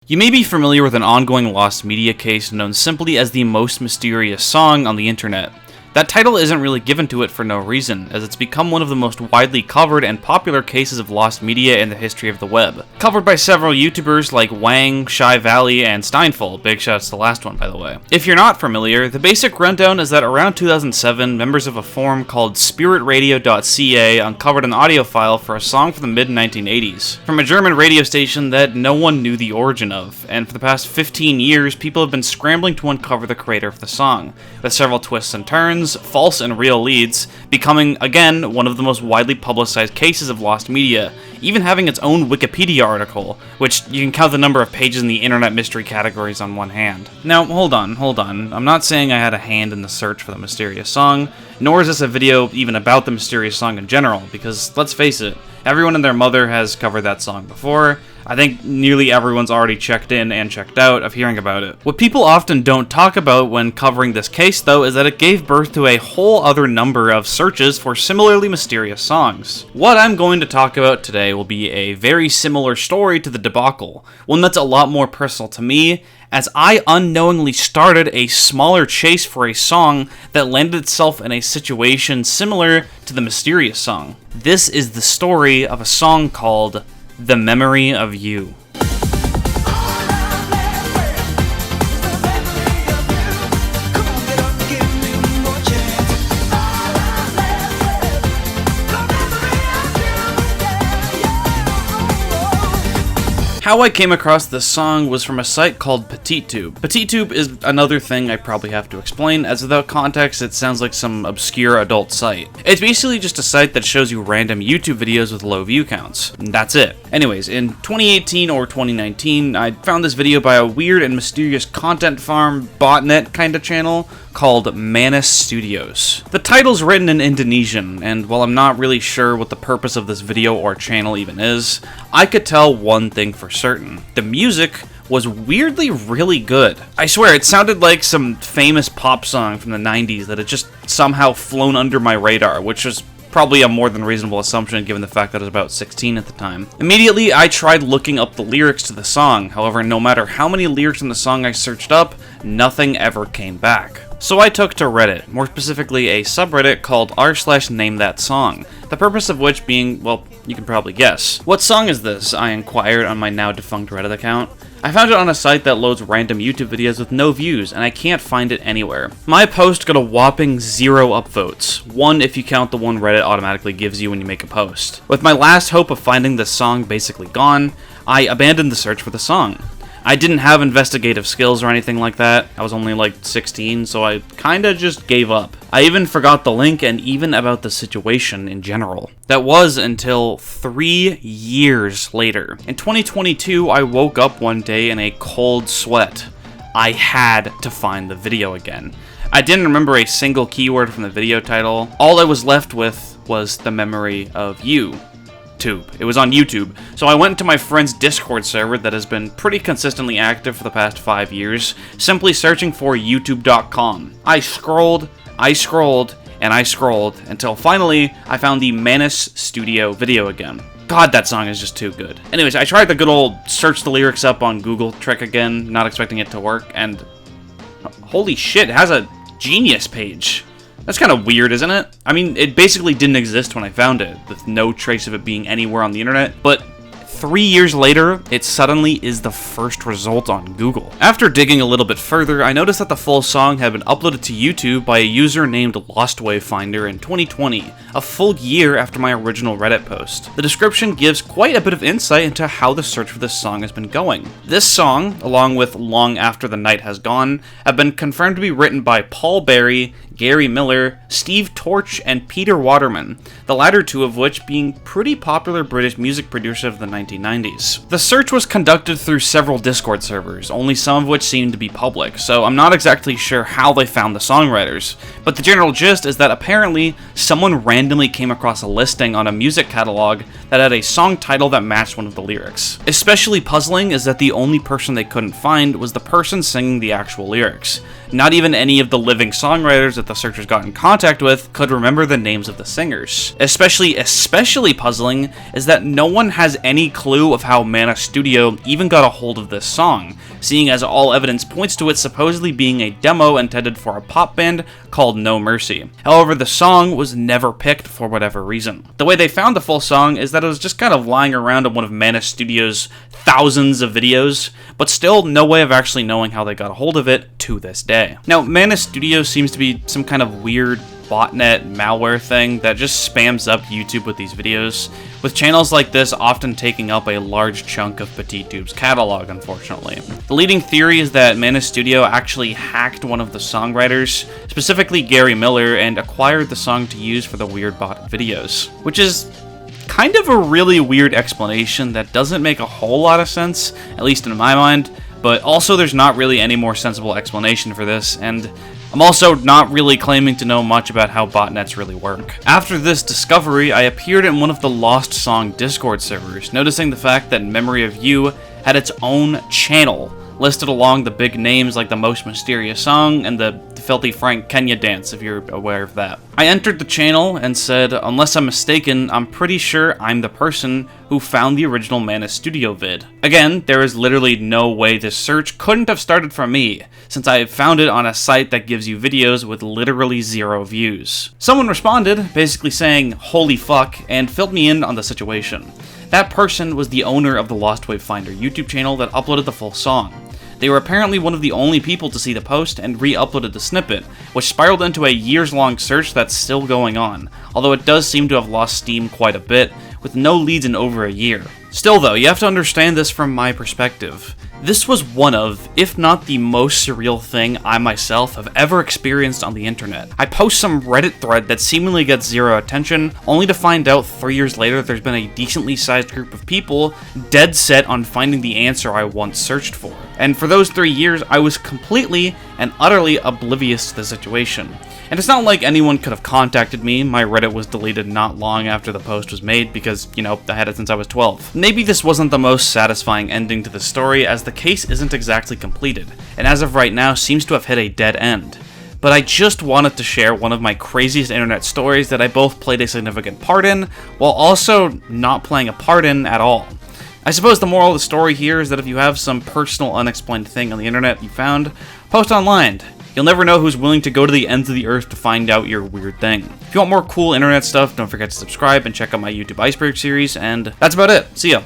You may be familiar with an ongoing lost media case known simply as the most mysterious song on the internet. That title isn't really given to it for no reason, as it's become one of the most widely covered and popular cases of lost media in the history of the web. Covered by several YouTubers like Wang, Shy Valley, and Steinful. Big shouts to the last one, by the way. If you're not familiar, the basic rundown is that around 2007, members of a forum called spiritradio.ca uncovered an audio file for a song from the mid-1980s, from a German radio station that no one knew the origin of, and for the past 15 years, people have been scrambling to uncover the creator of the song, with several twists and turns, false and real leads, becoming, again, one of the most widely publicized cases of lost media, even having its own Wikipedia article, which you can count the number of pages in the internet mystery categories on one hand. Now, hold on. I'm not saying I had a hand in the search for the mysterious song, nor is this a video even about the mysterious song in general, because, let's face it, everyone and their mother has covered that song before. I think nearly everyone's already checked in and checked out of hearing about it. What people often don't talk about when covering this case, though, is that it gave birth to a whole other number of searches for similarly mysterious songs. What I'm going to talk about today will be a very similar story to the debacle, one that's a lot more personal to me, as I unknowingly started a smaller chase for a song that landed itself in a situation similar to the mysterious song. This is the story of a song called The Memory of You. How I came across this song was from a site called PetitTube. PetitTube is another thing I probably have to explain, as without context it sounds like some obscure adult site. It's basically just a site that shows you random YouTube videos with low view counts. And that's it. Anyways, in 2018 or 2019, I found this video by a weird and mysterious content farm botnet kind of channel called Manus Studios. The title's written in Indonesian, and while I'm not really sure what the purpose of this video or channel even is, I could tell one thing for certain. The music was weirdly really good. I swear, it sounded like some famous pop song from the 90s that had just somehow flown under my radar, which was probably a more than reasonable assumption given the fact that I was about 16 at the time. Immediately, I tried looking up the lyrics to the song. However, no matter how many lyrics in the song I searched up, nothing ever came back. So I took to Reddit, more specifically a subreddit called r/namethatsong, the purpose of which being, well, you can probably guess. What song is this? I inquired on my now defunct Reddit account. I found it on a site that loads random YouTube videos with no views, and I can't find it anywhere. My post got a whopping 0 upvotes, 1 if you count the one Reddit automatically gives you when you make a post. With my last hope of finding this song basically gone, I abandoned the search for the song. I didn't have investigative skills or anything like that. I was only like 16, so I kinda just gave up. I even forgot the link and even about the situation in general. That was until 3 years later. In 2022, I woke up one day in a cold sweat. I had to find the video again. I didn't remember a single keyword from the video title. All I was left with was The Memory of You. It was on YouTube, so I went into my friend's Discord server that has been pretty consistently active for the past 5 years, simply searching for youtube.com. I scrolled, and I scrolled, until finally I found the Manus Studio video again. God, that song is just too good. Anyways, I tried the good old search the lyrics up on Google trick again, not expecting it to work, and holy shit, it has a Genius page. That's kind of weird, isn't it? I mean, it basically didn't exist when I found it, with no trace of it being anywhere on the internet, but 3 years later, it suddenly is the first result on Google. After digging a little bit further, I noticed that the full song had been uploaded to YouTube by a user named LostWaveFinder in 2020, a full year after my original Reddit post. The description gives quite a bit of insight into how the search for this song has been going. This song, along with Long After the Night Has Gone, have been confirmed to be written by Paul Berry, Gary Miller, Steve Torch, and Peter Waterman, the latter two of which being pretty popular British music producers of the 1990s. The search was conducted through several Discord servers, only some of which seemed to be public, so I'm not exactly sure how they found the songwriters, but the general gist is that apparently someone randomly came across a listing on a music catalog that had a song title that matched one of the lyrics. Especially puzzling is that the only person they couldn't find was the person singing the actual lyrics. Not even any of the living songwriters that the searchers got in contact with could remember the names of the singers. Especially puzzling is that no one has any clue of how Mana Studio even got a hold of this song, seeing as all evidence points to it supposedly being a demo intended for a pop band called No Mercy. However, the song was never picked for whatever reason. The way they found the full song is that it was just kind of lying around in one of Mana Studio's thousands of videos, but still no way of actually knowing how they got a hold of it to this day. Now, Mana Studio seems to be some kind of weird botnet malware thing that just spams up YouTube with these videos, with channels like this often taking up a large chunk of PetitTube's catalog, unfortunately. The leading theory is that Mana Studio actually hacked one of the songwriters, specifically Gary Miller, and acquired the song to use for the weird bot videos, which is kind of a really weird explanation that doesn't make a whole lot of sense, at least in my mind, but also there's not really any more sensible explanation for this, and I'm also not really claiming to know much about how botnets really work. After this discovery, I appeared in one of the Lost Song Discord servers, noticing the fact that Memory of You had its own channel, listed along the big names like the Most Mysterious Song and the Filthy Frank Kenya Dance, if you're aware of that. I entered the channel and said, unless I'm mistaken, I'm pretty sure I'm the person who found the original Mana Studio vid. Again, there is literally no way this search couldn't have started from me, since I found it on a site that gives you videos with literally 0 views. Someone responded, basically saying, holy fuck, and filled me in on the situation. That person was the owner of the Lost Wave Finder YouTube channel that uploaded the full song. They were apparently one of the only people to see the post and re-uploaded the snippet, which spiraled into a years-long search that's still going on, although it does seem to have lost steam quite a bit, with no leads in over a year. Still though, you have to understand this from my perspective. This was one of, if not the most surreal thing I myself have ever experienced on the internet. I post some Reddit thread that seemingly gets 0 attention, only to find out 3 years later there's been a decently sized group of people dead set on finding the answer I once searched for. And for those 3 years, I was completely and utterly oblivious to the situation. And it's not like anyone could have contacted me. My Reddit was deleted not long after the post was made because, you know, I had it since I was 12. Maybe this wasn't the most satisfying ending to the story, as the case isn't exactly completed, and as of right now seems to have hit a dead end. But I just wanted to share one of my craziest internet stories that I both played a significant part in, while also not playing a part in at all. I suppose the moral of the story here is that if you have some personal unexplained thing on the internet you found, post online. You'll never know who's willing to go to the ends of the earth to find out your weird thing. If you want more cool internet stuff, don't forget to subscribe and check out my YouTube Iceberg series, and that's about it. See ya.